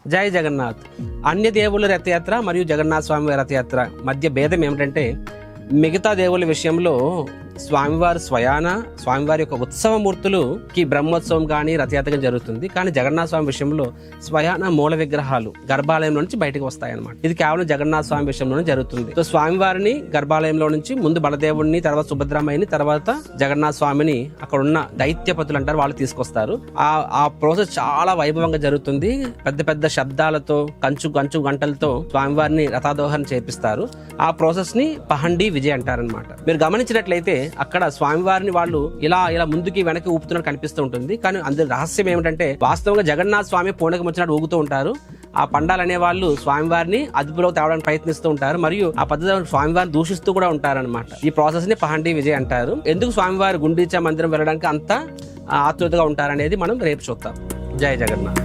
జై జగన్నాథ్. అన్య దేవుళ్ళ రథయాత్ర మరియు జగన్నాథ స్వామి రథయాత్ర మధ్య భేదం ఏమిటంటే, మిగతా దేవుళ్ళ విషయంలో స్వామివారి స్వయాన స్వామివారి యొక్క ఉత్సవమూర్తులుకి బ్రహ్మోత్సవం కానీ రథయాత్ర జరుగుతుంది. కానీ జగన్నాథ స్వామి విషయంలో స్వయాన మూల విగ్రహాలు గర్భాలయంలో నుంచి బయటకు వస్తాయన్నమాట. ఇది కేవలం జగన్నాథ స్వామి విషయంలోనే జరుగుతుంది. సో స్వామివారిని గర్భాలయంలో నుంచి ముందు బలదేవుడిని, తర్వాత సుభద్రమ్మని, తర్వాత జగన్నాథ స్వామిని అక్కడ ఉన్న దైత్యపతులు అంటారు వాళ్ళు తీసుకొస్తారు. ఆ ప్రాసెస్ చాలా వైభవంగా జరుగుతుంది. పెద్ద పెద్ద శబ్దాలతో కంచు గంటలతో స్వామివారిని రథాదోహరణ చేపిస్తారు. ఆ ప్రాసెస్ ని పహండి విజయ్ అంటారనమాట. మీరు గమనించినట్లయితే అక్కడ స్వామివారిని వాళ్ళు ఇలా ముందుకి వెనక్కి ఊపుతున్నట్టు కనిపిస్తూ ఉంటుంది. కానీ అందులో రహస్యం ఏమిటంటే, వాస్తవంగా జగన్నాథ స్వామి పూనకం వచ్చినట్టు ఊగుతూ ఉంటారు. ఆ పండాలు అనే వాళ్ళు స్వామివారిని అదుపులోకి తేవడానికి ప్రయత్నిస్తూ ఉంటారు. మరియు ఆ పద్ధతి స్వామివారిని దూషిస్తూ కూడా ఉంటారన్నమాట. ఈ ప్రాసెస్ ని పహండి విజయ్ అంటారు. ఎందుకు స్వామివారి గుండీచా మందిరం వెళ్ళడానికి అంత ఆతృతగా ఉంటారనేది మనం రేపు చూద్దాం. జై జగన్నాథ్.